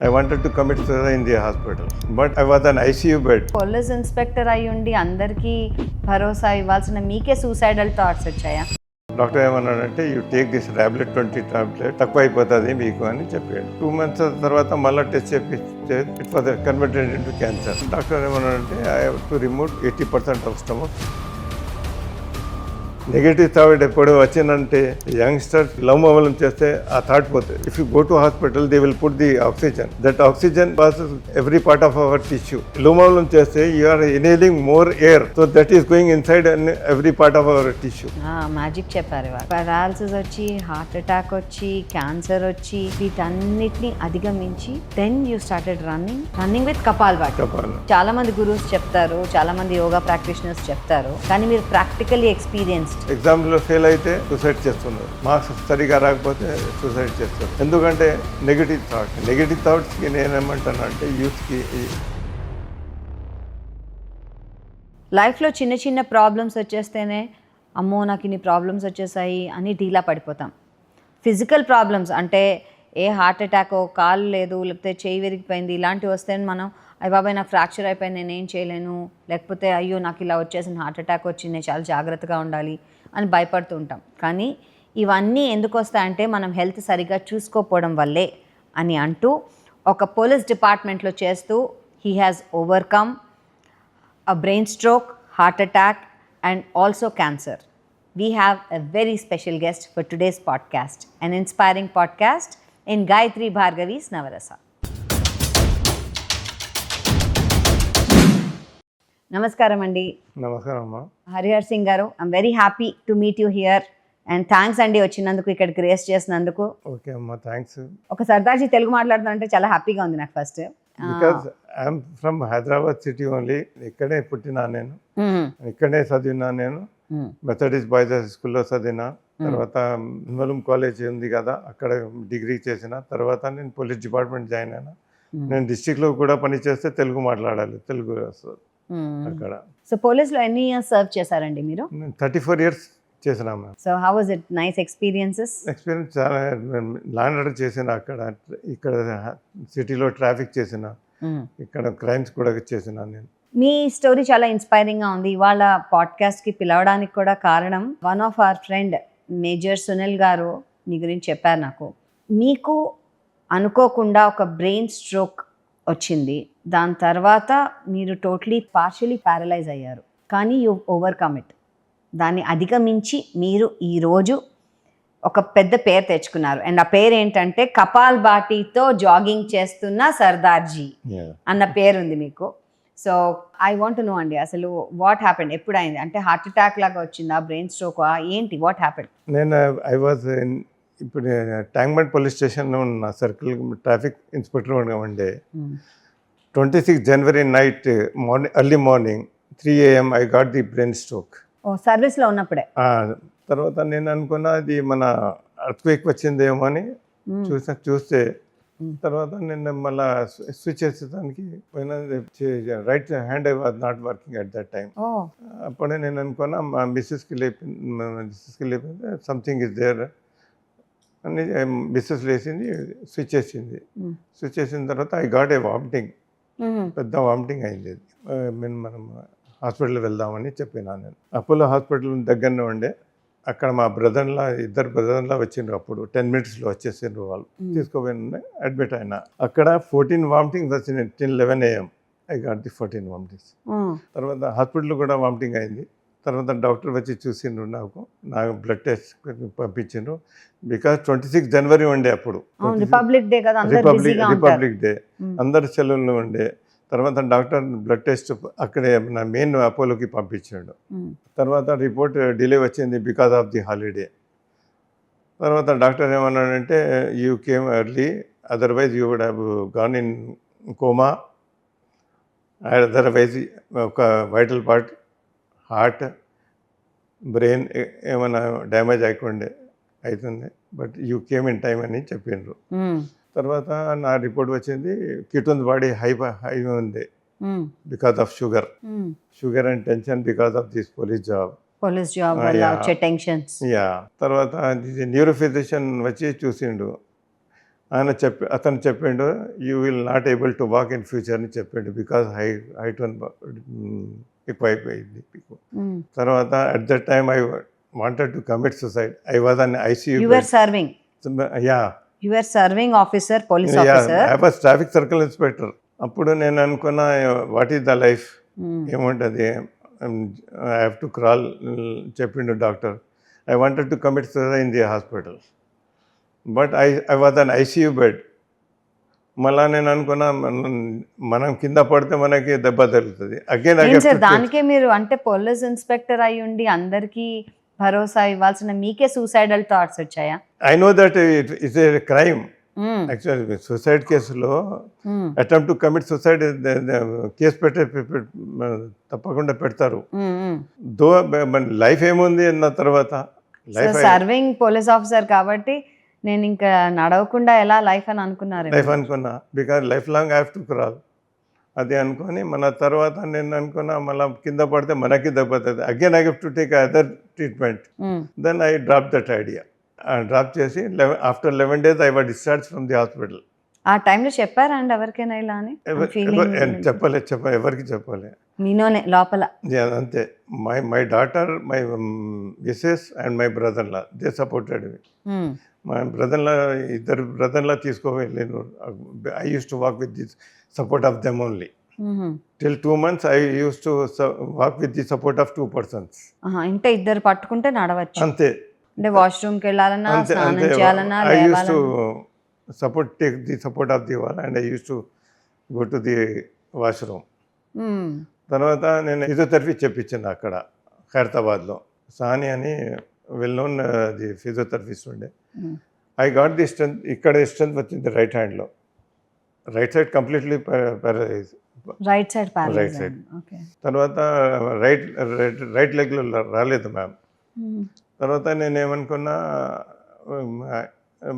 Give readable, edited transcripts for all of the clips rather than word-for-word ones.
I wanted to commit suicide in the hospital, but I was an ICU bed. Police inspector అయి ఉండి అందరికీ భరోసా ఇవ్వాల్సిన మీకే సూసైడల్ థాట్స్ వచ్చాయా? డాక్టర్ ఏమన్నాడంటే you take this tablet 20 tablet తక్కువ అయిపోతుంది మీకు అని చెప్పాడు. 2 months తర్వాత మళ్ళీ టెస్ట్ చేపిస్తే it was converted into cancer. Doctor ఏమన్నాడంటే I have to remove 80% of stomach. Negative thought ఎప్పుడు వచ్చిందంటే యంగ్స్టర్స్ లవమూలం చేస్తే ఆ థాట్ పోతుంది. If you go to hospital they will put the oxygen. That oxygen passes every part of our tissue. లవమూలం చేస్తే you are inhaling more air, so that is going inside every part of our tissue. Magic చెప్పారు. Paralysis వచ్చి, heart attack వచ్చి, cancer వచ్చి, వీటన్నిటిని అధిగమించి then you started running with Kapalbhati. చాలా మంది గురూస్ చెప్తారు, చాలా మంది యోగా ప్రాక్టీషనర్స్ చెప్తారు, కానీ మీరు ప్రాక్టికల్లీ ఎక్స్పీరియన్స్. ఎగ్జామ్లో ఫెయిల్ అయితే సూసైడ్ చేస్తున్నారు, మార్క్స్ సరిగా రాకపోతే సూసైడ్ చేస్తారు. ఎందుకంటే నెగిటివ్ థాట్స్కి నేనేమంటాను అంటే యూత్కి లైఫ్లో చిన్న చిన్న ప్రాబ్లమ్స్ వచ్చేస్తేనే అమ్మో నాకు ఇన్ని ప్రాబ్లమ్స్ వచ్చేసాయి అని డీలా పడిపోతాం. ఫిజికల్ ప్రాబ్లమ్స్ అంటే ఏ హార్ట్ అటాకో, కాలు లేదు, లేకపోతే చేయి విరిగిపోయింది, ఇలాంటివి వస్తే మనం అయ్య బాబాయ్ నాకు ఫ్రాక్చర్ అయిపోయింది నేనేం చేయలేను, లేకపోతే అయ్యో నాకు ఇలా వచ్చేసిన హార్ట్ అటాక్ వచ్చింది నేను చాలా జాగ్రత్తగా ఉండాలి అని భయపడుతూ ఉంటాం. కానీ ఇవన్నీ ఎందుకు వస్తాయంటే మనం హెల్త్ సరిగ్గా చూసుకోకపోవడం వల్లే అని అంటూ ఒక పోలీస్ డిపార్ట్మెంట్లో చేస్తూ he has overcome a brain stroke, heart attack, and also cancer. We have a very special guest for today's podcast, an inspiring podcast in Gayatri Bhargavi's Navarasa. Namaskaram Andi. నమస్కారం అమ్మా. హరిహర్ సింగ్ గారు, I'm very happy to meet you here and thanks అండి వచ్చినందుకు, ఇక్కడికి grace చేసినందుకు. Okay అమ్మా, thanks. ఒక సర్దార్జీ తెలుగు మాట్లాడుతుంటే చాలా హ్యాపీగా ఉంది నాకు first. Because I'm from Hyderabad city only. ఇక్కడే పుట్టినా నేను, ఇక్కడే చదివినా నేను. మెథడిస్ట్ బాయ్స్ స్కూల్లో చదివిన తర్వాత మలూమ్ కాలేజ్ ఉంది కదా, అక్కడ డిగ్రీ చేసిన తర్వాత నేను పోలీస్ డిపార్ట్మెంట్ జాయిన్ అయినా. నేను డిస్ట్రిక్ట్లో కూడా పనిచేస్తే తెలుగు మాట్లాడాలి, తెలుగు వస్తుంది అక్కడ. సో పోలీస్లో ఎన్ని ఇయర్స్ సర్వ్ చేశారండి మీరు? 34 years చేసినా ma'am. So how was it? Nice experience చాలా ల్యాండ్ ఆర్డర్ చేసిన అక్కడ. ఇక్కడ సిటీలో ట్రాఫిక్ చేసిన, ఇక్కడ క్రైమ్స్ కూడా చేసిన నేను. మీ స్టోరీ చాలా ఇన్స్పైరింగ్గా ఉంది. ఇవాళ పాడ్కాస్ట్కి పిలవడానికి కూడా కారణం one of our friend major Sunil గారు మీ గురించి చెప్పారు నాకు. మీకు అనుకోకుండా ఒక బ్రెయిన్ స్ట్రోక్ వచ్చింది, దాని తర్వాత మీరు పార్షియలీ ప్యారలైజ్ అయ్యారు, కానీ యూ ఓవర్కమ్ ఇట్. దాన్ని అధిగమించి మీరు ఈరోజు ఒక పెద్ద పేరు తెచ్చుకున్నారు. అండ్ ఆ పేరు ఏంటంటే కపాల్భాతితో జాగింగ్ చేస్తున్న సర్దార్జీ అన్న పేరు ఉంది మీకు. So I want to know అండి, అసలు వాట్ హ్యాపెండ్? ఎప్పుడైంది? అంటే హార్ట్ అటాక్ లాగా వచ్చిందా, బ్రెయిన్ స్ట్రోక్ ఏంటి, వాట్ హ్యాపెండ్? నేను ఐ వాజ్ ఇప్పుడు ట్యాంక్బండ్ పోలీస్ స్టేషన్లో ఉన్న సర్కిల్ ట్రాఫిక్ ఇన్స్పెక్టర్ ఉండే. 26 January night early morning 3 AM I got the brain stroke. సర్వీస్లో ఉన్నప్పుడే. తర్వాత నేను అనుకున్నా అది మన అర్త్క్వేక్ వచ్చిందేమో అని చూస్తే తర్వాత నేను మళ్ళీ స్విచ్ చేసేదానికి పోయిన right hand I was not working at that time. అప్పుడే నేను అనుకున్నా మా మిస్సెస్కి లేపింది సంథింగ్ ఇస్ దేర్ అని. మిస్సెస్ లేచింది, స్విచ్ చేసింది. స్విచ్ చేసిన తర్వాత ఐ గాట్ ఏ వామిటింగ్, పెద్ద వామిటింగ్ అయింది. మనం హాస్పిటల్ వెళ్దామని చెప్పినా నేను. అపోలో హాస్పిటల్ దగ్గరనే ఉండే. అక్కడ మా ఇద్దరు బ్రదర్లా వచ్చిండ్రు. అప్పుడు 10 minutes వచ్చేసిండ్రు వాళ్ళు. తీసుకోపోయిన అడ్మిట్ అయినా. అక్కడ 14 వామిటింగ్స్ వచ్చినాయి. 11 AM I got the 14 vomitings. తర్వాత హాస్పిటల్ కూడా వామిటింగ్ అయింది. తర్వాత డాక్టర్ వచ్చి చూసిండ్రు, నాకు బ్లడ్ టెస్ట్ పంపించిండ్రు. బికాజ్ 26 January ఉండే అప్పుడు, రిపబ్లిక్ డే కదా, రిపబ్లిక్ డే, అందరు సెలవుల్లో ఉండే. తర్వాత డాక్టర్ బ్లడ్ టెస్ట్ అక్కడే నా మెయిన్ అపోలోకి పంపించాడు. తర్వాత రిపోర్ట్ డిలే వచ్చింది బికాజ్ ఆఫ్ ది హాలిడే. తర్వాత డాక్టర్ ఏమన్నాడంటే you came early, otherwise you would have gone in coma, otherwise ఒక వైటల్ పార్ట్ హార్ట్, బ్రెయిన్ ఏమైనా డ్యామేజ్ అవుతుంది, but you came in time అని చెప్పిండ్రు. తర్వాత నా రిపోర్ట్ వచ్చింది కిటోన్ బాడీ హై ఉంది because of sugar and tension because of this police job. Tensions. తర్వాత న్యూరో ఫిజిషియన్ వచ్చి చూసిండు. అతను చెప్పిండు you will not able to walk in future అని చెప్పిండు బికాస్ హైట్ ఎక్కువ అయిపోయింది మీకు. తర్వాత at that time I wanted to commit suicide. I was on ICU. You are serving. Yeah, you are serving officer, police officer. I was traffic circle inspector. అప్పుడు నేను అనుకున్నా what is the life, ఏముంటుంది, I have to crawl చెప్పిండు doctor. I wanted to commit suicide in the hospital but I was on ICU bed. మళ్ళా నేను అనుకున్నా మనం కింద పడితే మనకి దెబ్బ తగులుతుంది. అగైన్ సార్ దానికే మీరు అంటే పోలీస్ ఇన్స్పెక్టర్ అయి ఉండి అందరికీ భరోసా ఇవ్వాల్సిన మీకే సూసైడల్ థాట్స్ వచ్చాయా? I know that it's a crime. Actually suicide కేసులో attempt to commit suicide case తప్పకుండా పెడతారు. దో లైఫ్ ఏముంది అన్న తర్వాత సర్వింగ్ పోలీస్ ఆఫీసర్ కాబట్టి నేను ఇంకా నడవకుండా ఎలా లైఫ్ అని అనుకున్నారు. లైఫ్ అనుకున్నా because life long I have to crawl. అది అనుకొని మన తర్వాత నేను అనుకున్నా మళ్ళీ కింద పడితే మనకి దెబ్బతుంది. Again I have to take other treatment. Then I drop that idea. Drop చేసి after 11 days I was discharge from the hospital. ఆ టైంలో చెప్పారా అండి ఎవరికైనా ఇలా అని? చెప్పలే ఎవరికి చెప్పలే, మీలోనే లోపల. అంతే. My daughter, my missus and my బ్రదర్లా దే సపోర్టెడ్ మీ. మా ఇద్దరు బ్రదర్లా తీసుకోలేను. I use to walk with the support of them only. Till 2 months I use to walk with the support of 2 persons. అంటే ఇద్దరు పట్టుకుంటే నడవచ్చు అంతే. అంటే వాష్రూమ్కి వెళ్ళాలన్నా, స్నానం చేయాలన్నా, I use to support take the support of the wall and I use to go to the washroom. తర్వాత నేను ఫిజియోథెరపీ చెప్పించాను అక్కడ ఖైరతాబాద్లో. సాని అని వెల్ నోన్ ది ఫిజియోథెరపిస్ట్ ఉండే. I got the strength. ఇక్కడ స్ట్రెంత్ వచ్చింది రైట్ హ్యాండ్లో. Right side completely paralyse. Right side right side. తర్వాత రైట్ లెగ్లో రాలేదు మ్యామ్. తర్వాత నేను ఏమనుకున్నా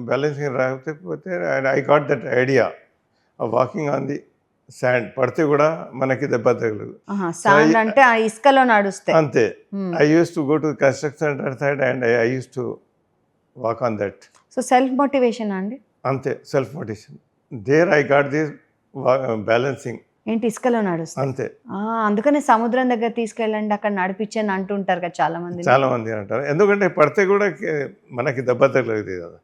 బ్యాలెన్సింగ్ రాకపోతే I got that idea of walking on the sand. పడితే కూడా మనకి దెబ్బ తగలదు. అంటే ఇసుకలో నడుస్తే అంతే. I use to go to construction side and I use to walk on that. So self motivation అండి. అంతే, self motivation. There I got this balancing. ఏంటి ఇసుకలో నడుస్తా? అంతే. అందుకని సముద్రం దగ్గర తీసుకెళ్ళండి, అక్కడ నడిపించని అంటుంటారు కదా చాలా మంది అంటారు. ఎందుకంటే పడితే కూడా మనకి దెబ్బ తగలదు కదా.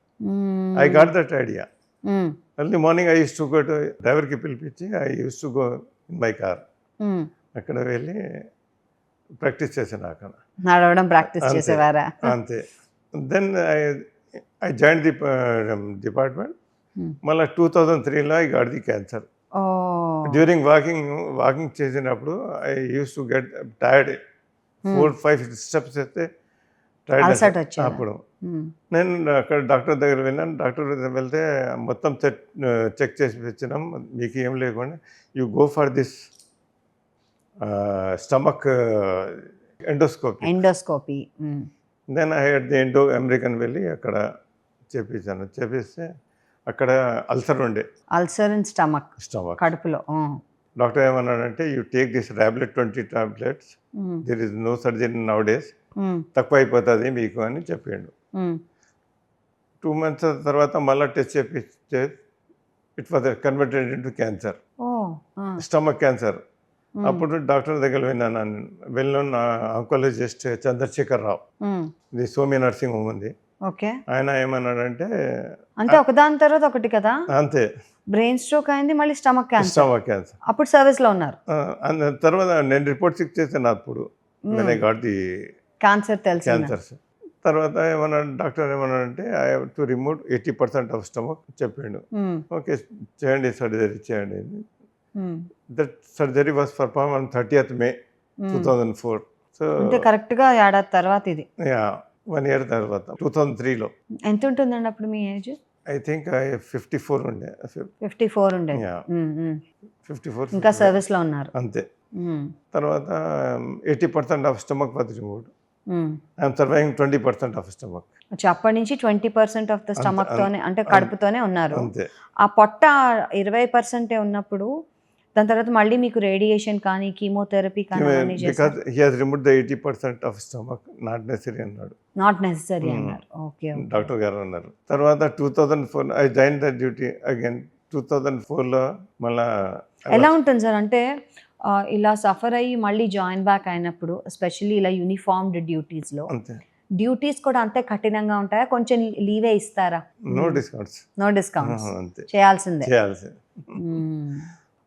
I got that idea. Early morning I use to go to డ్రైవర్కి పిలిపించి I use to go in my car. అక్కడ వెళ్ళి ప్రాక్టీస్ చేసాను. అక్కడ నడవడం ప్రాక్టీస్ చేసేవారా? అంతే. Then I join the department. మళ్ళీ 2003లో I got the cancer. During walking చేసినప్పుడు I use to get tired. 4-5 steps అయితే టైర్డ్. అప్పుడు నేను అక్కడ డాక్టర్ దగ్గర వెళ్ళాను. డాక్టర్ దగ్గర వెళ్తే మొత్తం చెక్ చేసి వచ్చినాం, మీకు ఏం లేకుండా you go for this stomach endoscopy. Then I had the American వెళ్ళి అక్కడ చేపించాను. చేపిస్తే అక్కడ అల్సర్ ఉండే. అల్సర్ ఇన్ స్టమక్ కడుపులో. డాక్టర్ ఏమన్నాడంటే you take this tablet 20 tablets. There is no surgery nowadays. తక్కువ అయిపోతుంది మీకు అని చెప్పిండు. 2 months తర్వాత మళ్ళీ టెస్ట్ చేపిస్తే it was converted into cancer, stomach cancer. అప్పుడు డాక్టర్ దగ్గర వెళ్ళిన ఆంకాలజిస్ట్ చంద్రశేఖర్ రావు, ఇది సోమి నర్సింగ్ హోమ్ ఉంది. ఆయన ఏమన్నాడంటే అంటే ఒకదాని తర్వాత ఒకటి కదా. అంతే. బ్రెయిన్ స్ట్రోక్ అయింది, మళ్ళీ స్టమక్ క్యాన్సర్. అప్పుడు సర్వీస్ లో ఉన్నారు. తర్వాత నేను రిపోర్ట్ చెక్ చేశాను. అప్పుడు గాట్ ది క్యాన్సర్ క్యాన్సర్స్. తర్వాత ఏమన్నాడు డాక్టర్ ఏమన్నాడంటే I have to remove 80% of stomach చెప్పిండు. ఓకే చేయండి, సర్జరీ చేయండి. That surgery was perform on 30th May 2004. So అంటే కరెక్ట్ గా ఏడాది తర్వాత ఇది. 1 year తర్వాత 2003లో. ఎంత ఉంటుందండి అప్పుడు మీ ఏజ్? ఐ థింక్ 54 ఉండే. 54 ఉండే. 54. ఇంకా సర్వీస్ లో ఉన్నారు. అంతే. తర్వాత 80% of stomach was removed. I'm surviving 20% of stomach. అప్పటి నుంచి 20% ఆఫ్ ద స్టమక్ తోనే అంటే కడుపుతోనే ఉన్నారు. అంతే. ఆ పొట్ట 20% ఉన్నప్పుడు దాని తర్వాత మళ్ళీ మీకు రేడియేషన్ కానీ కీమోథెరపీ కానీ అవన్నీ చేశారు? Because he has remove the 80% of stomach, not necessary అన్నాడు నాట్ నెసరీ అన్నారు. ఓకే. డాక్టర్ గారు అన్నారు. తర్వాత 2004 I join the duty again. 2004లో మళ్ళా ఎలా ఉంటుంది సార్ అంటే ఇలా సఫర్ అయ్యి మళ్ళీ జాయిన్ బ్యాక్ అయినప్పుడు ఎస్పెషల్లీ ఇలా యూనిఫార్మ్డ్ డ్యూటీస్లో అంతే, డ్యూటీస్ కూడా అంతే కఠినంగా ఉంటాయా? కొంచెం లీవే ఇస్తారా? No discounts. నో డిస్కౌంట్స్, అంతే, చేయాల్సిందే. చేయాల్సింది.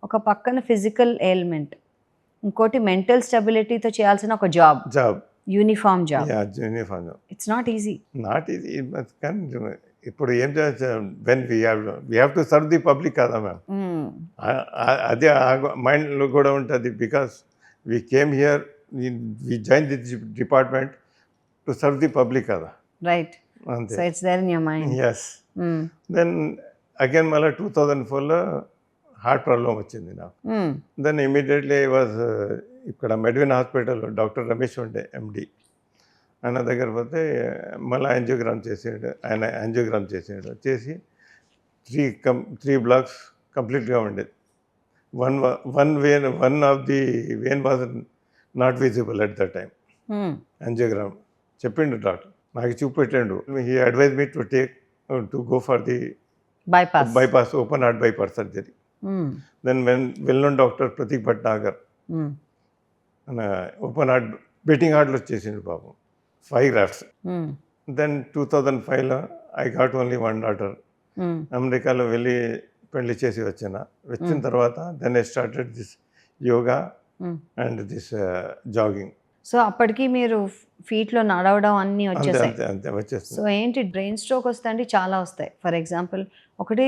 ఒక పక్కన ఫిజికల్ ఎయిల్మెంట్, ఇంకోటి మెంటల్ స్టెబిలిటీతో చేయాల్సిన ఒక job, uniform job. Uniform job it's not easy. Not easy. కానీ ఇప్పుడు ఏం చేయాలి, when we have to serve the public కదా మ్యామ్. అదే మైండ్లో కూడా ఉంటుంది. Because we came here, we join the department to serve the public కదా. రైట్. అంతే. So it's there in your mind. Yes. Then again మళ్ళీ 2004లో హార్ట్ ప్రాబ్లం వచ్చింది నాకు. దెన్ ఇమీడియట్లీ వాజ్ ఇక్కడ మెడ్విన్ హాస్పిటల్ డాక్టర్ రమేష్ ఉండే ఎండి, ఆయన దగ్గర పోతే మళ్ళీ యాంజియోగ్రామ్ చేసాడు. ఆయన యాంజియోగ్రామ్ చేసాడు, చేసి 3 బ్లాక్స్ కంప్లీట్గా ఉండేది. One of the vein was not visible at the time. Angiogram చెప్పిండు డాక్టర్, నాకు చూపెట్టాడు. He advise me to go for the bypass, open heart bypass surgery. Then when well-known doctor Pratik Bhatnagar, open heart, beating heart lo chesindu paapam, 5 grafts. Then 2005లో I got only one daughter. అమెరికాలో వెళ్ళి పెళ్లి చేసి వచ్చిన తర్వాత then I started this yoga and this jogging. So అప్పటికి మీరు ఫీట్లో నడవడం అన్నీ వచ్చేసాయి. అంతే వచ్చేస్తుంది. సో ఏంటి, బ్రెయిన్ స్ట్రోక్ వస్తే అండి చాలా వస్తాయి. ఫర్ ఎగ్జాంపుల్ ఒకటి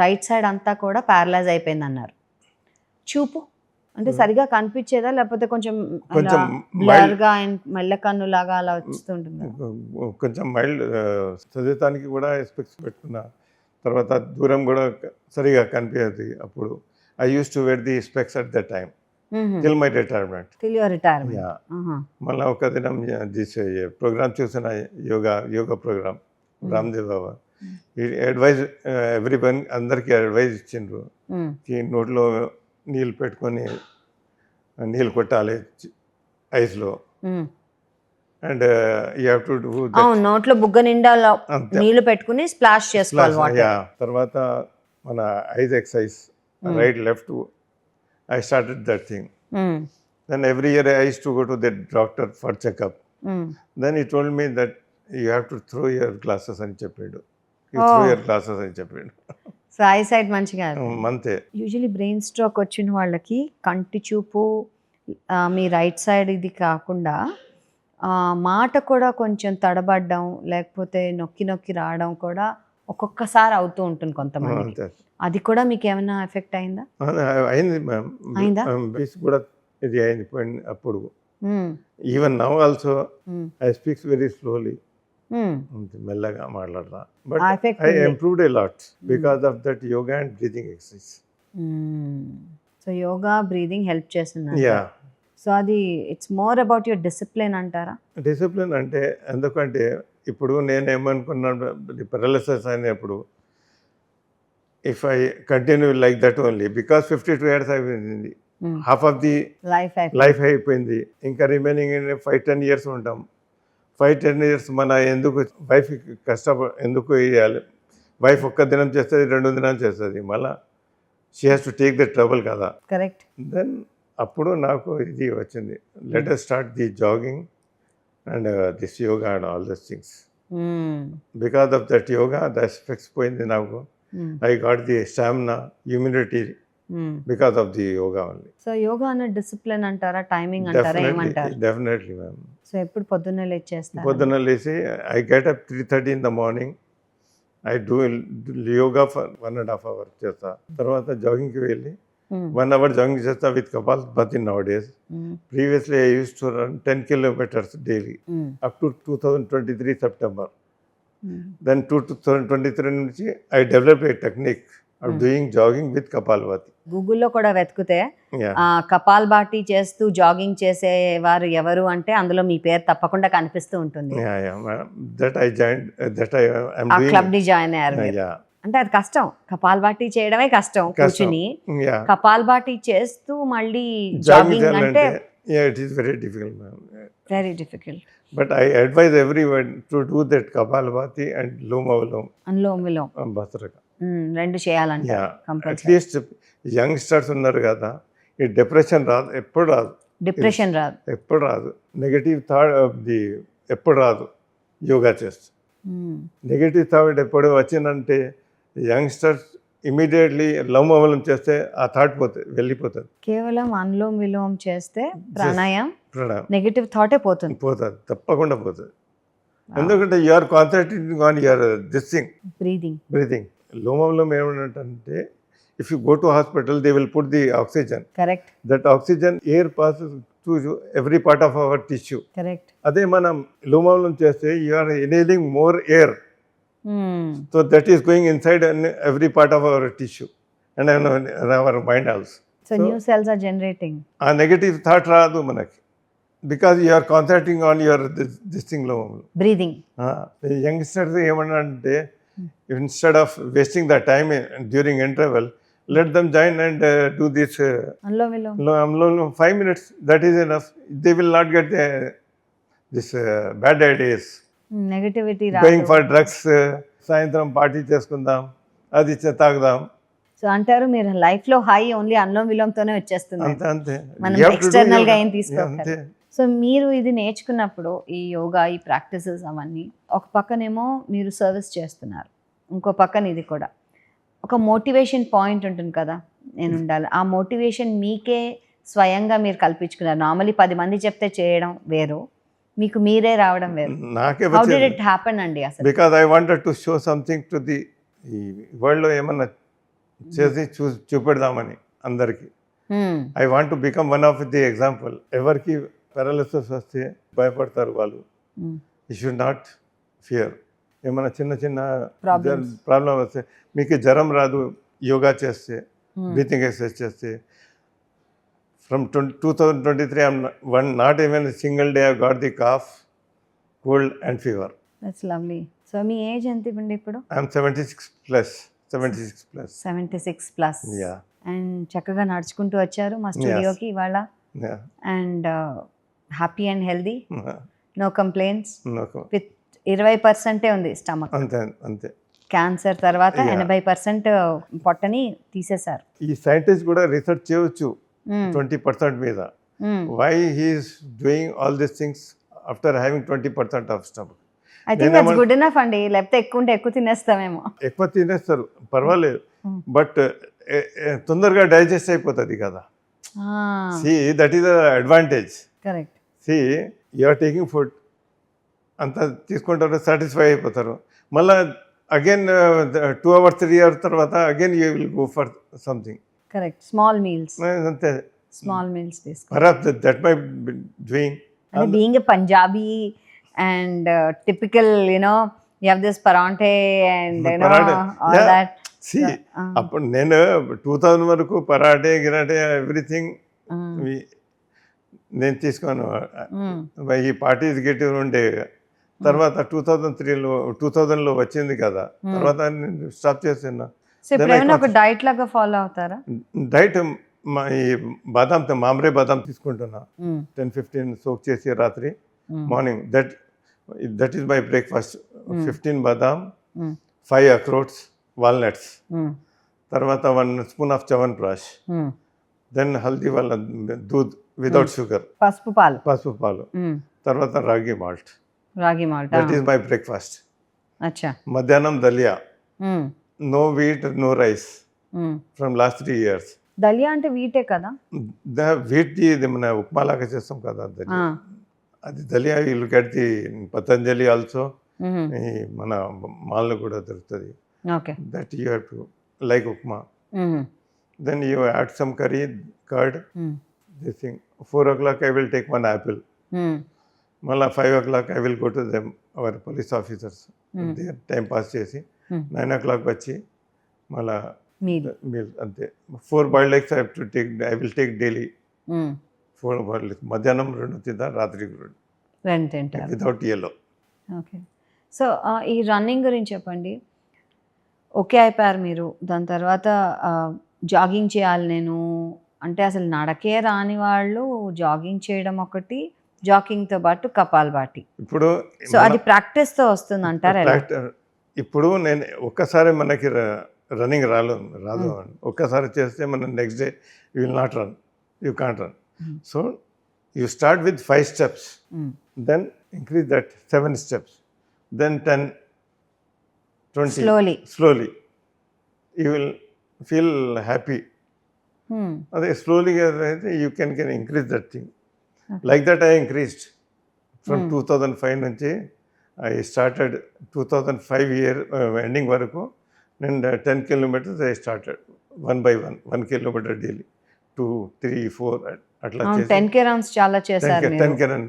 రైట్ సైడ్ అంతా కూడా ప్యారలైజ్ అయిపోయింది అన్నారు. చూపు అంటే సరిగా కనిపించేదా, లేకపోతే కొంచెం బ్లర్గా మెల్ల కన్ను లాగా అలా వస్తుంటుందా? కొంచెం మైల్డ్. చదివటానికి కూడా స్పెక్స్ పెట్టుకున్నా, తర్వాత దూరం కూడా సరిగా కనిపించదు. అప్పుడు I use to wear the specs at the time till my retirement. Yeah. మళ్ళీ ఒక దినం దిస్ ప్రోగ్రామ్ చూసిన yoga program Ramdev Baba. Advise everyone, అందరికీ అడ్వైజ్ ఇచ్చిండ్రు. నోట్లో నీళ్ళు పెట్టుకొని నీళ్ళు కొట్టాలి ఐస్లో, and you have to do నోట్లో బుగ్గ నిండా నీళ్లు పెట్టుకుని స్ప్లాష్ చేసుకోవాలి. తర్వాత మన eyes exercise, right left, I started that thing. Then every year I used to go to the doctor for checkup. Then he told me that you have to throw your glasses అని చెప్పాడు. You throw your glasses అని చెప్పాడు. So eye sight మంచిగా అంతే. Usually brain stroke వచ్చిన వాళ్ళకి కంటి చూపు మీ రైట్ సైడ్ ఇది కాకుండా మాట కూడా కొంచెం తడబడ్డం, లేకపోతే నొక్కి నొక్కి రావడం కూడా ఒక్కొక్కసారి అవుతూ ఉంటుంది కొంతమంది. అది కూడా మీకు ఏమైనా ఎఫెక్ట్ అయిందా? అయింది మ్యామ్. అయిందా? కూడా ఇది అయింది అప్పుడు. Even now also I speaks very slowly, మెల్లగా మాట్లాడతా. But I improved a lot because of that yoga and breathing exercise. So yoga breathing help చేస్తుంది. యా. సో అది it's more about your discipline అంటారా? డిసిప్లిన్ అంటే ఎందుకంటే ఇప్పుడు నేను ఏమనుకున్నాను, పారాలిసిస్ అయినప్పుడు if I continue like that only, because 52 years అయిపోయింది, half of the life అయిపోయింది, ఇంకా రిమైనింగ్ 5-10 years ఉంటాం. 5-10 years మన ఎందుకు వైఫ్ ఎందుకు వేయాలి? వైఫ్ ఒక్క దినం చేస్తుంది, 2 దినాలు చేస్తుంది, మళ్ళీ she has to take the trouble కదా. కరెక్ట్. దెన్ అప్పుడు నాకు ఇది వచ్చింది, let us start the jogging and this yoga and all those things. Because of that yoga, the effects పోయింది నాకు. I got the stamina, immunity because of the yoga only. So yoga అన్న discipline అంటారా, timing అంటారా, ఏమంటారు? Definitely ma'am. So ఎప్పుడు పొద్దున్నే లేచేస్తారా? పొద్దున్న లేచి I get up 3:30 in the morning. I do yoga for 1.5 hours చేస్తా. తర్వాత జాగింగ్కి వెళ్ళి 1 hour జాగింగ్ చేస్తా with kapalbhati nowadays. Previously I used to run 10 kilometers daily up to 2023 September. Then 2023 నుంచి I developed a technique of doing jogging with Kapalbhati. గూగుల్లో కూడా వెతికితే కపాల్భాతి చేస్తూ jogging చేసేవారు ఎవరు అంటే అందులో మీ పేరు తప్పకుండా కనిపిస్తూ ఉంటుంది. That I joined, that I am ఆ doing. క్లబ్ ని జాయిన్ అయ్యారు. అంటే అది కష్టం, కపాల్భాతి చేయడమే కష్టం కూర్చుని. యా కపాల్భాతి చేస్తూ మళ్ళీ జాగింగ్ జాగింగ్ అంటే చేయాలంటే it is very difficult ma'am. Very difficult. But I advise everyone to do that Kapalbhati and లోమవలోమ్ అనులోమ్ విలోమ్ భస్త్రిక. రెండు చేయాలంట యా కంపల్సరీ. అట్లీస్ట్ యంగ్స్టర్స్ ఉన్నారు కదా, ఈ డిప్రెషన్ రాదు, ఎప్పుడు రాదు, డిప్రెషన్ రాదు. ఎప్పుడు రాదు. నెగటివ్ థాట్ ది ఎప్పుడు రాదు యోగా చేస్తే. నెగటివ్ థాట్ ఎప్పుడు వచ్చిందంటే యంగ్స్టర్స్ ఇమీడియట్లీ లోమవలం చేస్తే ఆ థాట్ వెళ్ళిపోతుంది. కేవలం అనులోమ్ విలోమ్ చేస్తే ప్రాణాయామం ప్రాణాయామం నెగటివ్ థాటే పోతుంది. పోతుంది, తప్పకుండా పోతుంది. ఎందుకంటే you are concentrating on your this thing breathing. లోమవలం ఏమంటే if you go to hospital they will put the oxygen. Correct. That oxygen air passes to every part of our tissue. Correct. అదే మనం లోమవలం చేస్తే you are inhaling more air. So that is going inside every part of our tissue and our mind also. So new cells are generating. A negative thought రాదు మనకి, because you are concentrating on your this thing లో Breathing. Youngsters ఏమన్నా అంటే instead of wasting the time during interval, let them join and do this Anulom Vilom. 5 minutes, that is enough. They will not get this bad ideas. Negativity going రాదు. For drugs, సాయంత్రం party చేసుకుందాం, అది తాగుదాం, so అంటారు మీరు life లో high only Anulom విలోమ్ తోనే వచ్చేస్తుంది, అంతే అంతే. మనం You have to do external గా yoga. ఏం అంతే. తీసుకోవాలి. సో మీరు ఇది నేర్చుకున్నప్పుడు ఈ యోగా ఈ ప్రాక్టీసెస్ అవన్నీ ఒక పక్కనేమో మీరు సర్వీస్ చేస్తున్నారు, ఇంకో పక్కన ఇది కూడా ఒక మోటివేషన్ పాయింట్ ఉంటుంది కదా, నేను ఉండాలి. ఆ మోటివేషన్ మీకే స్వయంగా మీరు కల్పించుకున్నారు. నార్మలీ 10 మంది చెప్తే చేయడం వేరు, మీకు మీరే రావడం వేరు. నాకే హౌ డిడ్ ఇట్ హ్యాపెన్ అండి అసలు? Because I wanted to show something to the ఈ వరల్డ్లో ఏమన్నా చేసి చూపెడదామని అందరికీ. I want to become one of the example. ఎవరికి పారాలిసిస్ వస్తే భయపడతారు వాళ్ళు, యూ షుడ్ నాట్ ఫియర్. ఏమైనా చిన్న చిన్న ప్రాబ్లం వస్తే మీకు జ్వరం రాదు యోగా చేస్తే, బ్రీతింగ్ ఎక్సర్సైజ్ చేస్తే. From 2023, I'm not even a single day I've got the cough, cold and fever. That's lovely. So me age ఎంత ఇవ్వండి ఇప్పుడు? I'm 76 plus. 76 plus. Yeah. And చక్కగా నడుచుకుంటూ వచ్చారు మా స్టూడియోకి ఇవాళ. Yeah. And happy and healthy, no complaints. No. With 20% ఉంది స్టమక్. అంతే. క్యాన్సర్ తర్వాత 80% పొట్టని తీసేశారు. ఈ సైంటిస్ట్ కూడా రీసెర్చ్ చేయవచ్చు 20% మీద. Why he is doing all these things after having 20% of stomach? I think that's good enough అండి, లేకపోతే ఎక్కువ తినేస్తామేమో. ఎక్కువ తినేస్తారు పర్వాలేదు, బట్ తొందరగా డైజెస్ట్ అయిపోతుంది కదా. See, that is the advantage. Correct. See, you are taking food, అంతా తీసుకుంటారు, సాటిస్ఫై అయిపోతారు. మళ్ళీ అగైన్ 2 hours 3 hours తర్వాత again you will go for something. Correct. Small meals. అంతే. స్మాల్ మీల్స్ తీసుకో. Perhaps that might be doing. అంటే being a Punjabi and typical you have this parante and all that. See, అప్పుడు నేను 2000 వరకు parathe గిరాటే everything నేను తీసుకోను. ఈ పార్టీస్ గెట్టి ఉండే తర్వాత 2000లో వచ్చింది కదా, తర్వాత నేను స్టాప్ చేస్తున్నా. సో ఇప్పుడు ఒక డైట్ లాగా ఫాలో అవుతారా? డైట్ ఈ బాదాం, మామ్రే బాదాం తీసుకుంటున్నా. 10-15 సోక్ చేసి రాత్రి, morning that is my breakfast. 15 బాదాం, 5 అక్రోట్స్, వాల్నట్స్, తర్వాత 1 స్పూన్ ఆఫ్ చవన్ప్రాష్, దెన్ హల్దీ వాళ్ళ దూద్ వితౌట్ షుగర్, పసుపు పాలు, తర్వాత రాగి malt. That is my breakfast. అచ్చా. మధ్యాహ్నం దలియా, no wheat no rice from last 3 years. దలియా అంటే వీటే కదా? వీట్ ఇది మన ఉప్మా లాగా చేస్తాం కదా, అది దలియా. You look at the Patanjali also, మన మాల్లో కూడా దొరుకుతుంది. That you have to like upma. Then you add some curry, curd, this thing. 4 o'clock I will take 1 apple. మళ్ళీ 5 o'clock I will go to them, our police officers, time pass చేసి 9 o'clock వచ్చి మళ్ళీ meal. అంతే. 4 boiled eggs I will take daily. 4 boiled eggs. మధ్యాహ్నం 2 తింటా, రాత్రి 2 తింటారు without yellow. Okay. So ఈ రన్నింగ్ గురించి చెప్పండి. ఓకే అయిపోయారు మీరు. దాని తర్వాత జాగింగ్ చేయాలి నేను అంటే అసలు నడకే రాని వాళ్ళు జాగింగ్ చేయడం ఒకటి, జాగింగ్‌తో పాటు కపాలభాతి. ఇప్పుడు సో అది ప్రాక్టీస్‌తో వస్తుంది అంటారా ఎలా? ఇప్పుడు నేను ఒక్కసారి మనకి రన్నింగ్ రాదు ఒక్కసారి చేస్తే మనం next day you will not run, you can't run. So you start with 5 steps, then increase that 7 steps, then 10, 20 slowly you will feel happy. అదే స్లోలీగా అయితే you can increase that thing. Like that I increased from 2005 నుంచి I started 2005 year ending వరకు నేను 10 kilometers I started 1 by 1 kilometer daily 2, 3, 4 అట్లా చేసి 10K runs చాలా చేశారు మీరు. 10K run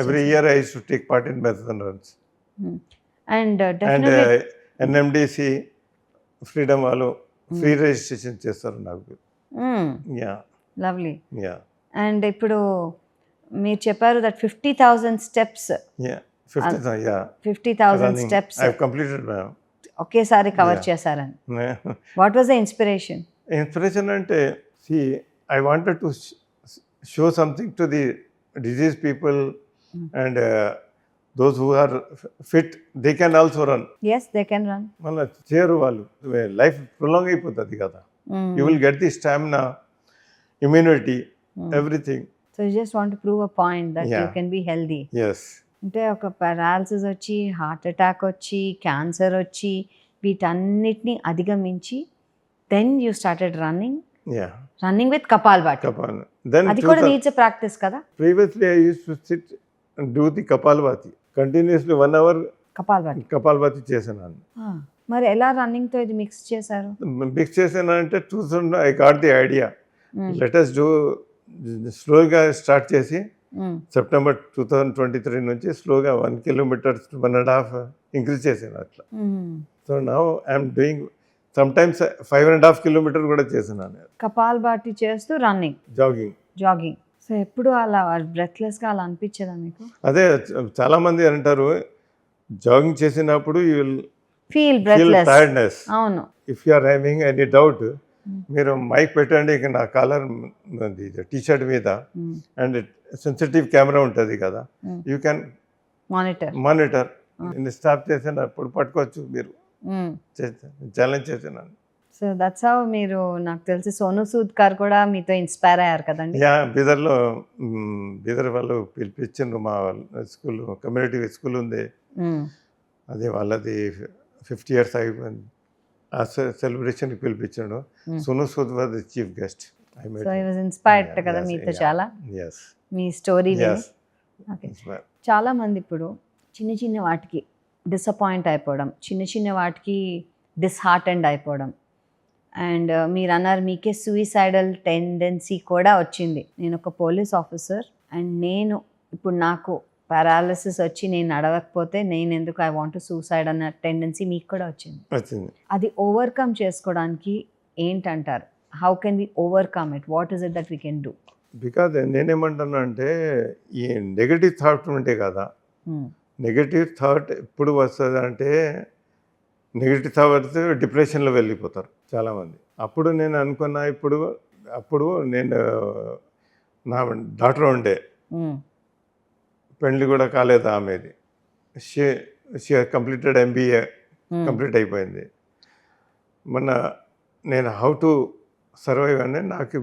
every year I to take part in marathon runs. And and NMDC freedom వాళ్ళు free registration చేస్తారు నాకు. Yeah lovely. యా అండ్ ఇప్పుడు మీరు చెప్పారు that 50,000 steps, yeah 50,000 steps I have completed ma'am. ఒకేసారి కవర్ చేశారని. What was the inspiration? Inspiration అంటే see I wanted to show something to the disease people and those who are fit they can also run. Yes they can run. మళ్ళీ చేయరు వాళ్ళు, life prolong అయిపోతుంది కదా. You will get the stamina, immunity, everything. So you just want to prove a point that you can be healthy. Yes. అంటే ఒక paralysis వచ్చి, heart attack వచ్చి, cancer వచ్చి, వీటన్నిటిని అధిగమించి then you started running with kapalbhati. Then అది కూడా needs practice కదా. Previously I used to sit and do the Kapalbhati continuously 1 hour. Kapalbhati చేశాను. మరి ఎలా రన్నింగ్ తో ఇది మిక్స్ చేశారు? మిక్స్ చేశాను అంటే 2000 I got the idea let us do స్లోగా స్టార్ట్ చేసి సెప్టెంబర్ 2023 నుంచి స్లోగా 1 kilometer 1.5 ఇంక్రీజ్ చేశాను అట్లా. So now I'm doing sometimes 5.5 kilometer కూడా చేశాను. కపాలభాతి చేస్తూ రన్నింగ్, జాగింగ్. సో ఎప్పుడు అలా బ్రెత్లెస్గా అలా అనిపించదా మీకు? అదే చాలా మంది అంటారు జాగింగ్ చేసినప్పుడు యూ విల్ ఫీల్ టైర్డ్నెస్. అవును. If you are having any doubt మీరు మైక్ పెట్టండి నా కాలర్ టీ షర్ట్ మీద అండ్ సెన్సిటివ్ కెమెరా ఉంటుంది కదా, యూ క్యాన్ మానిటర్ స్టాప్ చేసినప్పుడు పట్టుకోవచ్చు మీరు. ఛాలెంజ్ చేసినాను. సో దట్స్ హౌ మీరు, నాకు తెలిసి సోను సూద్ గారు కూడా మీతో ఇన్స్పైర్ అయ్యారు కదండి. యా, బీదర్ వాళ్ళు పిలిపించిండ్రు మా స్కూల్, కమ్యూనిటీ స్కూల్ ఉంది, అది వాళ్ళది 50 years అయిపోయింది. ఆ సెలబ్రేషన్కి పిలిపించాడు. Sonu Sood was the chief guest. So I was inspired కదా మీతో చాలా, మీ స్టోరీ విని. ఓకే, చాలా మంది ఇప్పుడు చిన్న చిన్న వాటికి డిసప్పాయింట్ అయిపోవడం, చిన్న చిన్న వాటికి డిస్హార్టెండ్ అయిపోవడం, అండ్ మీరు అన్నారు మీకే సూయిసైడల్ టెండెన్సీ కూడా వచ్చింది. నేను ఒక పోలీస్ ఆఫీసర్ అండ్ నేను ఇప్పుడు నాకు పారాలిసిస్ వచ్చి నేను నడవకపోతే నేను ఎందుకు ఐ వాంట్ సూసైడ్ అన్న టెండెన్సీ మీకు కూడా వచ్చింది. అది ఓవర్కమ్ చేసుకోవడానికి ఏంటంటారు? How can we overcome it? What is it that we can do? Because నేనేమంటున్నా అంటే ఈ నెగటివ్ థాట్ ఉంటే కదా, నెగటివ్ థాట్ ఎప్పుడు వస్తుంది అంటే నెగటివ్ థాట్ డిప్రెషన్లో వెళ్ళిపోతారు చాలామంది. అప్పుడు నేను అనుకున్నా, అప్పుడు నేను నా డాక్టర్ ఉండే, పెళ్ళి కూడా కాలేదు ఆమెది, షీ కంప్లీటెడ్ MBA కంప్లీట్ అయిపోయింది. మొన్న నేను హౌ టు సర్వైవ్ అని నాకు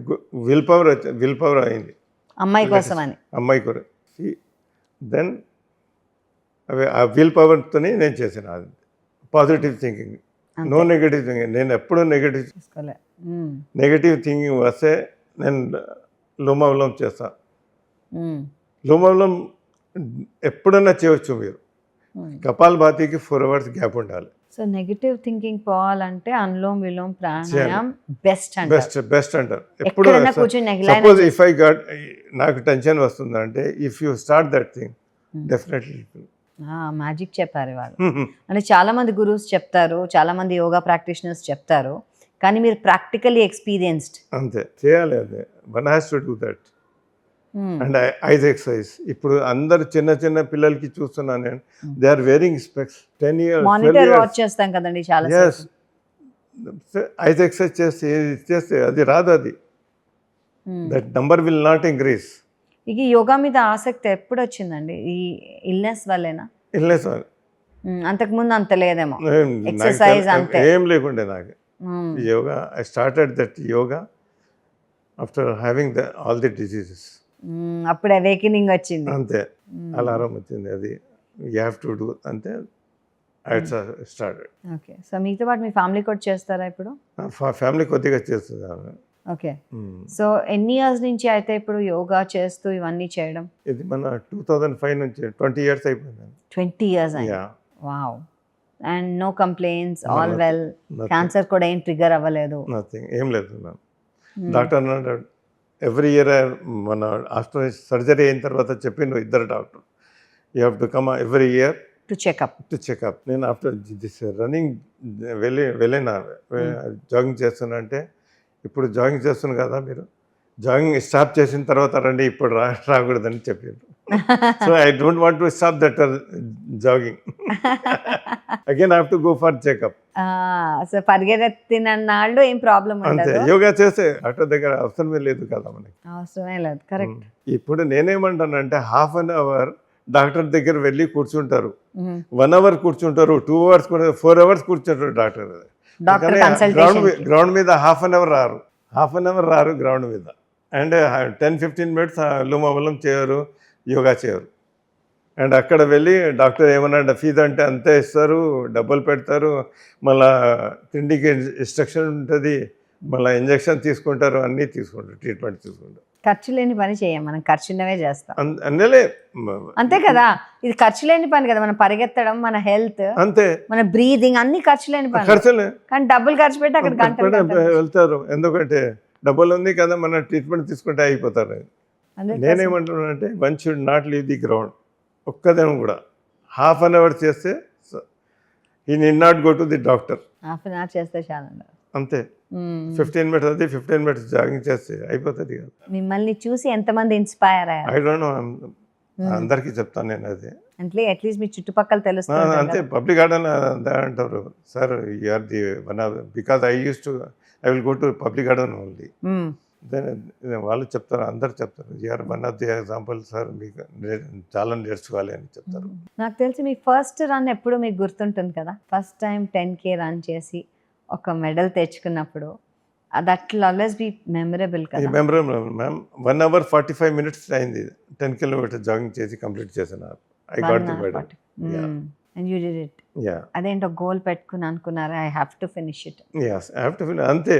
విల్ పవర్ అయింది అమ్మాయి కోసం. దెన్ ఆ విల్ పవర్తోనే నేను చేసిన అది positive thinking, no negative thinking. నేను ఎప్పుడూ నెగటివ్ థింకింగ్ వస్తే నేను లోమవలం చేస్తా. లోమవలం ఎప్పుడన్నా చేయవచ్చు మీరు. కపాలభాతికి 4 hours గ్యాప్ ఉండాలి. సో నెగటివ్ థింకింగ్ పోవాలంటే అనులోమ్ విలోమ్ ప్రాణాయామం బెస్ట్ అంటారు. ఎప్పుడు సపోజ్ ఇఫ్ ఐ గాట్ నాకు టెన్షన్ వస్తుందంటే if you start that thing definitely magic చెప్పారు వాళ్ళు. అంటే చాలా మంది గురూస్ చెప్తారు, చాలా మంది యోగా ప్రాక్టీషనర్స్ చెప్తారు, కానీ మీరు ప్రాక్టికల్లీ ఎక్స్పీరియన్స్డ్. అంతే చేయాలి, అదే one has to do that. And eyes exercise. ఇప్పుడు అందరు చిన్న పిల్లలకి చూస్తున్నాను నేను, they are wearing specs. 10 years monitor watch చేస్తాం కదండి చాలా. ఐస్ ఎక్సర్సైజ్ చేస్తే ఏది చేస్తే అది రాదు, అది that number will not increase. ఇక యోగా మీద ఆసక్తి ఎప్పుడు వచ్చిందండి? ఈ ఇల్నెస్ వల్లేనా? ఇల్నెస్ అంతకుముందు అంత లేదేమో, ఎక్సర్సైజ్ అంతే ఏం లేకుండే నాకు. Yoga I started that yoga after having all the diseases. అప్పుడు అవేకనింగ్ వచ్చింది. అంతే, అలారం వచ్చింది, అది యూ హ్యావ్ టు డూ, అంతే ఐ స్టార్టెడ్. ఓకే, సో మీతో పాటు మీ ఫ్యామిలీ కూడా చేస్తారా ఇప్పుడు? ఫ్యామిలీ కొద్దిగా చేస్తుంది ఆమె. ఓకే, సో ఎన్ని ఇయర్స్ నుంచి అయితే ఇప్పుడు యోగా చేస్తూ ఇవన్నీ చేయడం? ఇది మన 2005 నుంచి 20 years అయిపోయింది. 20 years అయింది. Wow. And no complaints, all well? Cancer కూడా ఏం ట్రిగర్ అవ్వలేదు? నథింగ్, ఏం లేదు మ్యామ్. డాక్టర్ అన్నాడు ఎవ్రీ ఇయర్, మన ఆఫ్టర్ సర్జరీ అయిన తర్వాత చెప్పిండు ఇద్దరు doctor, you have to come every year to checkup. నేను ఆఫ్టర్ దిస్ రన్నింగ్ వెళ్ళినా, జాగింగ్ చేస్తున్నా అంటే, ఇప్పుడు జాగింగ్ చేస్తున్నారు కదా మీరు, జాగింగ్ స్టాప్ చేసిన తర్వాత రండి, ఇప్పుడు రాకూడదని చెప్పారు. So I don't want to stop that jogging, again I have to go for checkup. So పరిగెత్తిన నాళ్ళు ఏం ప్రాబ్లం అంతే, యోగా చేస్తే డాక్టర్ దగ్గర అవసరమే లేదు కదా మనకి. అవసరమే లేదు, కరెక్ట్. ఇప్పుడు నేనేమంటానంటే హాఫ్ అన్ అవర్ డాక్టర్ దగ్గర వెళ్ళి కూర్చుంటారు, 1 hour కూర్చుంటారు, 2 hours కూడా 4 hours కూర్చుంటారు డాక్టర్. గ్రౌండ్ మీద హాఫ్ అన్ అవర్ రారు గ్రౌండ్ మీద. అండ్ 10-15 minutes లుమబలం చేయరు, యోగా చేయరు. అండ్ అక్కడ వెళ్ళి డాక్టర్ ఏమన్నా ఫీజు అంటే అంతే ఇస్తారు, డబ్బులు పెడతారు, మళ్ళా తిండికి ఇన్స్ట్రక్షన్ ఉంటుంది, మళ్ళీ ఇంజక్షన్ తీసుకుంటారు, అన్నీ తీసుకుంటారు, ట్రీట్మెంట్ తీసుకుంటారు. ఖర్చు లేని పని చేయం, మనం ఖర్చున్నవే చేస్తాం. అంతే కదా, ఇది ఖర్చు లేని పని కదా. మనం పరిగెత్తడం, మన హెల్త్ అంతే, మన బ్రీదింగ్ అన్ని ఖర్చు లేని పని. కానీ డబ్బులు ఖర్చు పెట్టి అక్కడ గంటలు వెళ్తారు, ఎందుకంటే డబ్బులు ఉంది కదా, మన ట్రీట్మెంట్ తీసుకుంటే అయిపోతారు. నేనేమంటున్నానంటే one should not leave the ground, ఒక్కదేమో కూడా. హాఫ్ అన్ అవర్ చేస్తే he need not go to the doctor. Half an hour చేస్తే చాలా, అంతే. 15 minutes అది 15 minutes జాగింగ్ చేస్తే అయిపోతుంది కదా. మిమ్మల్ని చూసి ఎంతమంది ఇన్స్పైర్ అయ్యారు? ఐ డోంట్ నో, అందరికీ చెప్తాను నేను అది. అంటే అట్లీస్ట్ మీ చుట్టుపక్కల తెలుస్తుంది. అంతే, పబ్లిక్ గార్డెన్ అంటారు sir, you are the one of, because I will go to public garden only. వాళ్ళు చెప్తారు, అందరు చెప్తారు, you are one of the example sir, మీకు చాలా నేర్చుకోవాలి అని చెప్తారు. నాకు తెలిసి మీ ఫస్ట్ రన్ ఎప్పుడు మీకు గుర్తుంటుంది కదా, ఫస్ట్ టైం 10K రన్ చేసి ఒక మెడల్ తెచ్చుకున్నప్పుడు, that will always be memorable కదా. Memorable ma'am. 1 hour 45 minutes అయింది 10 kilometers జాగింగ్ చేసి కంప్లీట్ చేసిన. I got the medal. And you did it. అదేంటో గోల్ పెట్టుకుని అనుకున్నారా, I have to finish it? yes, I have to finish, అంతే.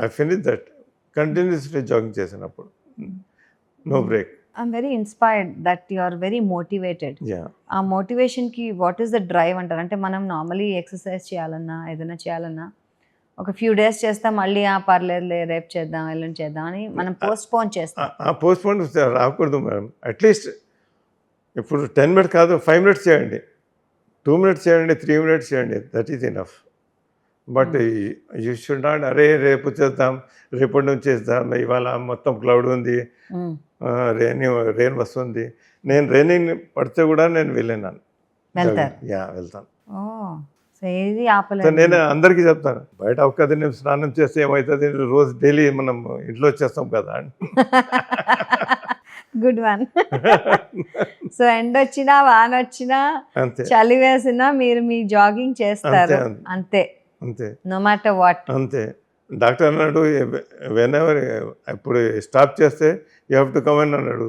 I finished that, కంటిన్యూస్లీ జాగింగ్ చేసినప్పుడు, no break. I'm very inspired that you are very motivated. ఆ మోటివేషన్కి what is the drive అంటారు? అంటే మనం నార్మలీ ఎక్సర్సైజ్ చేయాలన్నా, ఏదైనా చేయాలన్నా ఒక ఫ్యూ డేస్ చేస్తాం, మళ్ళీ పర్లేదులే రేపు చేద్దాం, ఎల్లుండి చేద్దాం అని మనం పోస్ట్పోన్ చేస్తాం. పోస్ట్పోన్ రాకూడదు మేడం. అట్లీస్ట్ ఇప్పుడు 10 minutes కాదు, 5 minutes చేయండి, 2 minutes చేయండి, 3 minutes చేయండి, that is enough. But you should not, అరే రేపు చేద్దాం, రేపటి నుంచి చేద్దాం, ఇవాళ మొత్తం క్లౌడ్ ఉంది, రెయిన్ వస్తుంది. నేను రెయినింగ్ పడితే కూడా నేను వెళ్ళినాను, వెళ్తాను. నేను అందరికీ చెప్తాను, బయట ఒక్కది నేను స్నానం చేస్తే ఏమవుతుంది, రోజు డైలీ మనం ఇంట్లో చేస్తాం కదా అని. Good one. సో ఎండ్ వచ్చినా, వాన వచ్చినా, చలి వేసినా మీరు మీ జాగింగ్ చేస్తారు, అంతే అంతే, నో మ్యాటర్ వాట్. అంతే. డాక్టర్ అన్నాడు వెన్ ఎవర్, ఇప్పుడు స్టాప్ చేస్తే యూ హ్యావ్ టు కమ్ అని అన్నాడు.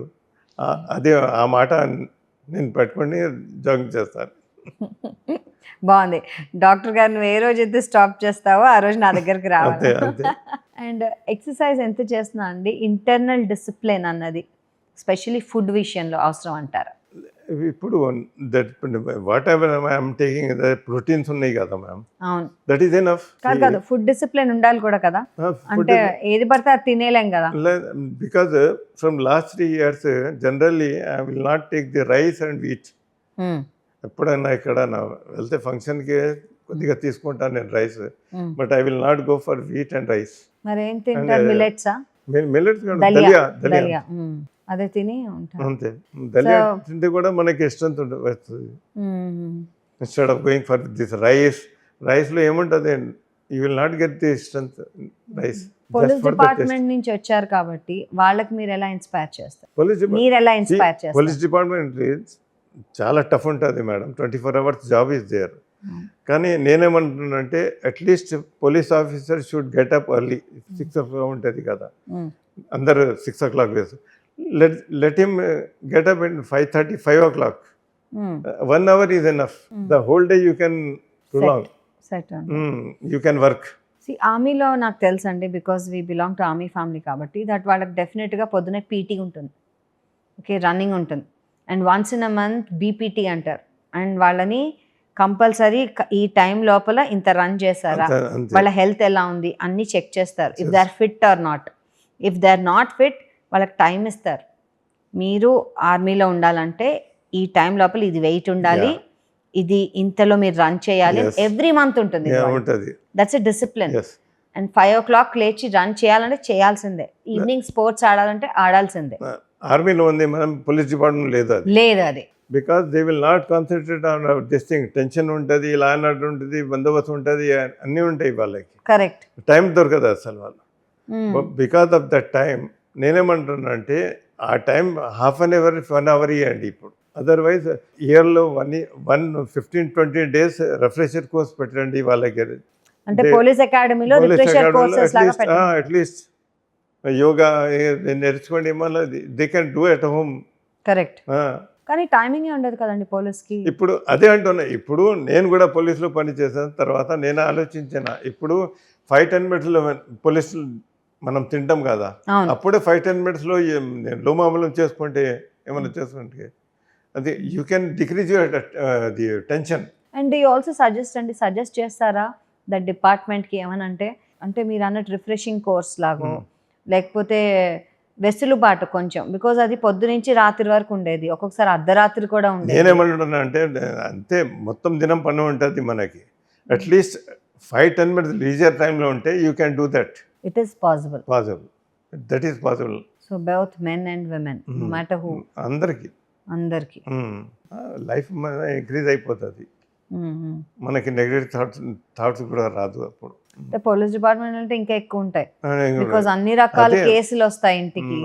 అదే ఆ మాట నేను పెట్టుకొని జాగింగ్ చేస్తాను. బాగుంది. డాక్టర్ గారు నువ్వు ఏ రోజు అయితే స్టాప్ చేస్తావో ఆ రోజు నా దగ్గరికి రావాలి. అండ్ ఎక్సర్సైజ్ ఎంత చేస్తున్నా అండి, ఇంటర్నల్ డిసిప్లిన్ అన్నది స్పెషల్లీ ఫుడ్ విషయంలో అవసరం అంటారు? ఇప్పుడు that what ever I'm taking proteins ఉన్నాయి కదా మ్యామ్, అవును, దట్ ఈస్ ఎనఫ్. కాదు, ఫుడ్ డిసిప్లిన్ ఉండాలి కూడా కదా, అంటే ఏది పడితే అది తినేలేం కదా. Because from last 3 years generally I will not take the rice and wheat. ఎప్పుడైనా ఇక్కడ వెళ్తే ఫంక్షన్కి కొద్దిగా తీసుకుంటాను నేను rice, but I will not go for wheat and rice. మరి ఏం తింటారు? మిల్లెట్స్? మిల్లెట్స్ దలియా అదే తిని ఉంటాను. అంతే, దలియా తింటే కూడా మనకి ఇష్టం వస్తుంది. Instead of going for this రైస్లో ఏముంటుంది, you will not get the strength rice. Police department నుంచి వచ్చారు కాబట్టి వాళ్ళకి మీరు ఎలా ఇన్స్పైర్ చేస్తారు, మీరు ఎలా ఇన్స్పైర్ చేస్తారు? పోలీస్ డిపార్ట్మెంట్ చాలా టఫ్ ఉంటుంది madam. 24 hours job is there. కానీ నేనేమంటున్నానంటే at least police officer should get up early. 6 o'clock ఉంటుంది కదా, అందరు 6 o'clock వేసు. Let him get up in 5:30, 5 o'clock. 1 hour is enough. The whole day you can prolong. You can work. ఆర్మీలో నాకు తెలుసు అండి, because we belong to army family కాబట్టి, that వాళ్ళకి డెఫినెట్గా పొద్దున పీటీ ఉంటుంది, ఓకే, రన్నింగ్ ఉంటుంది, and once in a month BPT అంటారు. అండ్ వాళ్ళని కంపల్సరీ ఈ టైం లోపల ఇంత రన్ చేశారా, వాళ్ళ హెల్త్ ఎలా ఉంది అన్నీ చెక్ చేస్తారు. If they are fit or not. If they are not fit వాళ్ళకి టైం ఇస్తారు. మీరు ఆర్మీలో ఉండాలంటే ఈ టైం లోపల ఇది వెయిట్ ఉండాలి, ఇది ఇంతలో మీరు రన్ చేయాలి, ఎవ్రీ మంత్ ఉంటుంది. That's a discipline. And 5 o'clock లేచి రన్ చేయాలంటే చేయాల్సిందే, ఈవినింగ్ స్పోర్ట్స్ ఆడాలంటే ఆడాల్సిందే. ఆర్మీలో ఉంది, మనం పోలీస్ డిపార్ట్మెంట్ లేదు అది. Because they will not concentrate on this thing. Tension ఉంటుంది, లా అండ్ ఆర్డర్ ఉంటుంది, బందోబస్తు ఉంటుంది, అన్నీ ఉంటాయి వాళ్ళకి. కరెక్ట్. టైం దొరకదు అసలు వాళ్ళు. బికాస్ ఆఫ్ దట్ టైం నేనేమంటున్నా అంటే ఆ time half an hour 1 hour ఇవ్వండి ఇప్పుడు. అదర్వైజ్ ఇయర్లో 15-20 days రిఫ్రెషర్ కోర్స్ పెట్టండి వాళ్ళకి. అంటే పోలీస్ అకాడమీలో రిఫ్రెషర్ కోర్సెస్ లాగా పెట్టండి. అట్లీస్ట్ యోగా నేర్చుకోండి, మళ్ళీ they can do at home. Correct. కానీ టైమింగ్ ఉండదు కదండి పోలీస్కి. ఇప్పుడు అదే అంటున్నా. ఇప్పుడు నేను కూడా పోలీసులో పని చేసిన తర్వాత నేను ఆలోచించిన, ఇప్పుడు 5-10 minutesలో పోలీసులు మనం తింటాం కదా, అప్పుడే 5-10 minutesలో లోమామూలం చేసుకుంటే ఏమైనా చేసుకుంటే అది you can decrease your the tension. And you also suggest చేస్తారా దట్ డిపార్ట్మెంట్కి ఏమనంటే, అంటే మీరు అన్నట్టు రిఫ్రెషింగ్ కోర్స్ లాగో లేకపోతే వెసులుబాటు కొంచెం, బికాజ్ అది పొద్దు నుంచి రాత్రి వరకు ఉండేది, ఒక్కొక్కసారి అర్ధరాత్రి కూడా ఉండేది. నేనేమంటున్నా అంటే అంతే మొత్తం దినం పని ఉంటుంది మనకి. అట్లీస్ట్ 5-10 minutes లీజర్ టైంలో ఉంటే you can do that. It is possible. That is possible. So both men and women, no matter who, అందరికి లైఫ్ ఇంక్రీజ్ అయిపోతుంది. మనకి నెగటివ్ థాట్స్ కూడా రాదు అప్పుడు. పోలీస్ డిపార్ట్మెంట్ అంటే ఇంకా ఎక్కువ ఉంటాయి, బికాజ్ అన్ని రకాల కేసులు వస్తాయి ఇంటికి.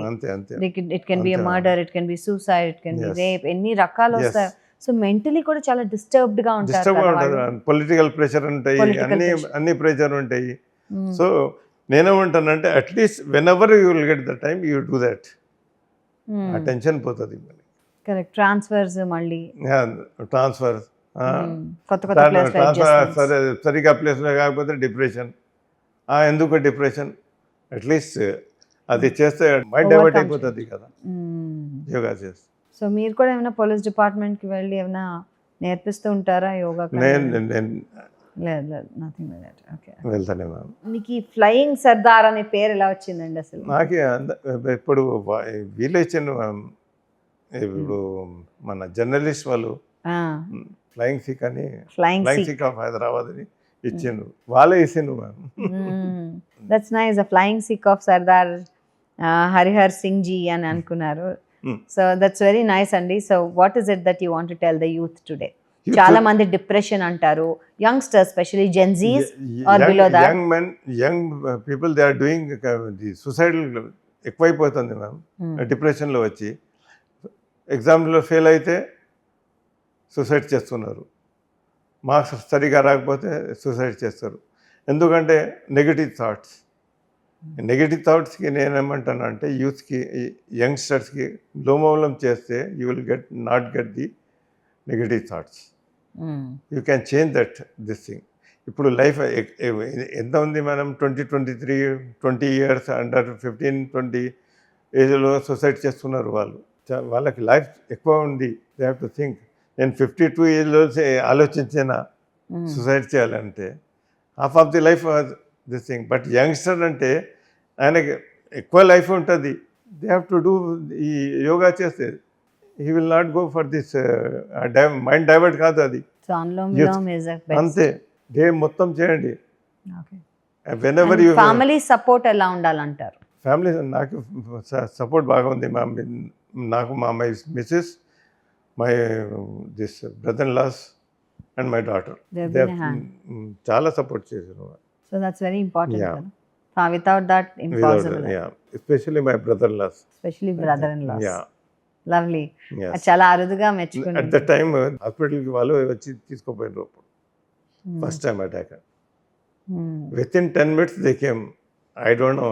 It can be murder, it can be suicide, it can be rape, ఎన్ని రకాలు వస్తాయి. సో మెంటలీ కూడా చాలా డిస్టర్బ్డ్ గా ఉంటారు. పొలిటికల్ ప్రెషర్ ఉంటాయి, అన్ని ప్రెషర్ ఉంటాయి. సో నేనేమంటానంటే at least when ever you will get the time you do that. ఆ టెన్షన్ పోతుంది. కరెక్ట్. ట్రాన్స్ఫర్స్, మళ్ళీ ట్రాన్స్ఫర్స్, సరిగా ప్లేస్లో కాకపోతే డిప్రెషన్. ఎందుకు డిప్రెషన్? అట్లీస్ట్ అది చేస్తే మైండ్ డైవర్ట్ అయిపోతుంది కదా యోగా చేస్తే. సో మీరు కూడా ఏమైనా పోలీస్ డిపార్ట్మెంట్కి వెళ్ళి ఏమైనా నేర్పిస్తూ ఉంటారా యోగా? వెళ్తానే మ్యామ్. మీకు ఈ ఫ్లయింగ్ సర్దార్ అనే పేరు ఎలా వచ్చిందండి అసలు? నాకు ఇప్పుడు వీళ్ళు ఇచ్చాను మ్యామ్. ఇప్పుడు మన జర్నలిస్ట్ వాళ్ళు ఫ్లయింగ్ సిక్ అని, ఫ్లయింగ్ సిక్ ఆఫ్ హైదరాబాద్ అని ఇచ్చిండు, వాళ్ళే ఇచ్చిండు ma'am. That's nice. Flying Sikh of Sardar Harihar Singh ji అని అనుకున్నారు. సో దట్స్ వెరీ నైస్ అండి. So what is it that you want to tell the youth today? చాలా మంది డిప్రెషన్ అంటారు, youngsters especially Gen Z's or below that. Young people they are doing the suicidal ఎక్కువైపోతుంది ma'am. డిప్రెషన్లో వచ్చి ఎగ్జామ్లో fail అయితే suicide చేస్తున్నారు, మార్క్స్ సరిగా రాకపోతే సూసైడ్ చేస్తారు. ఎందుకంటే నెగిటివ్ థాట్స్కి నేనేమంటాను అంటే యూత్కి, యంగ్స్టర్స్కి లోమూలం చేస్తే you will not get the negative thoughts. You can change this thing. ఇప్పుడు లైఫ్ ఎంత ఉంది మనం 20 years అండర్ 15-20 ఏజ్లో సూసైడ్ చేస్తున్నారు వాళ్ళు. వాళ్ళకి లైఫ్ ఎక్కువ ఉంది. They have to think. నేను 52 ఏజ్లో ఆలోచించిన సూసైడ్ చేయాలంటే half of the life this thing. But youngster అంటే ఆయనకి ఎక్కువ లైఫ్ ఉంటుంది. దే హ్యావ్ టు డూ ఈ యోగా చేస్తే he will not go for this mind divert కాదు అది. అంతే డే మొత్తం చేయండి. ఫ్యామిలీ సపోర్ట్ ఎలా ఉండాలంటారు? ఫ్యామిలీ నాకు సపోర్ట్ బాగా ఉంది మ్యామ్. నాకు మా missus, my brother in laws and my daughter చాలా సపోర్ట్ చేశారు. So so that's very important Yeah. కదా. Without that impossible, especially my brother laws. Especially brother in laws. Yeah. Lovely. Yes. అది చాలా అరుదుగా మెచ్చుకుని. అట్ ద టైమ్ హాస్పిటల్కి వాళ్ళు వచ్చి తీసుకోపోయినారు అప్పుడు first time attack. With in 10 minutes they came. I don't know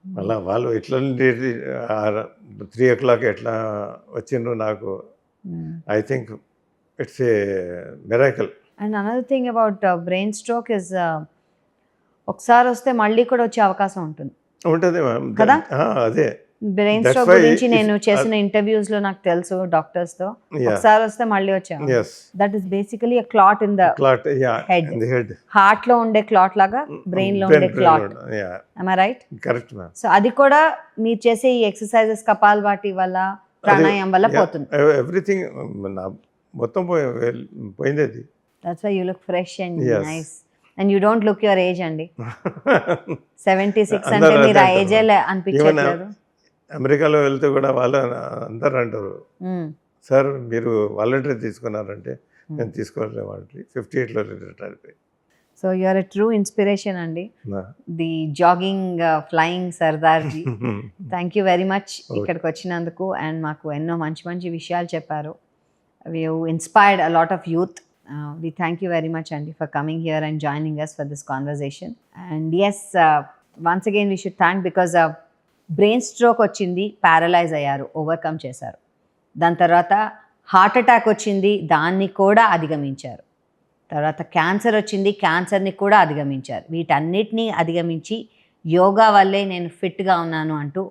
మళ్ళా వాళ్ళు ఎట్లా 3 o'clock ఎట్లా వచ్చిండ్రు నాకు. I think it's a miracle. And another thing about brain stroke is ఒకసారి వస్తే మళ్ళీ కూడా వచ్చే అవకాశం ఉంటుంది ఉంటుంది మ్యామ్ కదా? అదే బ్రెయిన్ That's స్ట్రోక్ why గురించి if- నేను చేసిన ఇంటర్వ్యూస్ లో నాకు తెలుసు డాక్టర్స్ తో. Yeah. ఒకసారి వస్తే మళ్ళీ వచ్చాము. Yes. That is basically a clot in the clot, Head. in the head. Heart లో ఉండే క్లాట్ లాగా బ్రెయిన్ లో ఉండే clot. am I right? Correct ma'am. So అది కూడా మీరు చేసే ఈ ఎక్సర్సైజెస్ కపాల్భాటి వల్ల ప్రాణాయామం వల్ల పోతుంది. ఎవ్రీథింగ్ మొత్తం పోయింది అది. That's why you look fresh and Yes. Nice and you don't look your age అండి. 76 అంటే అందరూ మీరు ఆ అదే ఏజే అనిపించట్లేదు. అమెరికాలో వెళ్తే కూడా వాళ్ళు అందరు అంటారు, సార్ మీరు వాలంటరీ తీసుకున్నారంటే నేను తీసుకోలేదు వాలంటరీ. 58లో రిటైర్ అయిపోయి. So you are a true inspiration అండి, the jogging flying Sardarji. Thank you very much ఇక్కడికి వచ్చినందుకు అండ్ మాకు ఎన్నో మంచి మంచి విషయాలు చెప్పారు. We inspired a lot of youth. We thank you very much అండి for coming here and joining us for this conversation. And yes, once again we should thank because brain stroke వచ్చింది, paralyse అయ్యారు, overcome చేశారు. దాని తర్వాత heart attack వచ్చింది, దాన్ని కూడా అధిగమించారు. తర్వాత క్యాన్సర్ వచ్చింది, క్యాన్సర్ని కూడా అధిగమించారు. వీటన్నిటినీ అధిగమించి యోగా వల్లే నేను ఫిట్గా ఉన్నాను అంటూ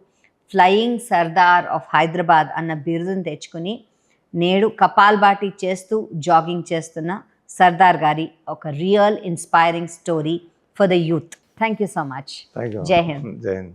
ఫ్లయింగ్ సర్దార్ ఆఫ్ హైదరాబాద్ అన్న బిరుదును తెచ్చుకుని నేడు కపాల్బాటి చేస్తూ జాగింగ్ చేస్తున్న సర్దార్ గారి ఒక real inspiring story for the youth. Thank you so much. Thank you. జై హింద్. జై హింద్.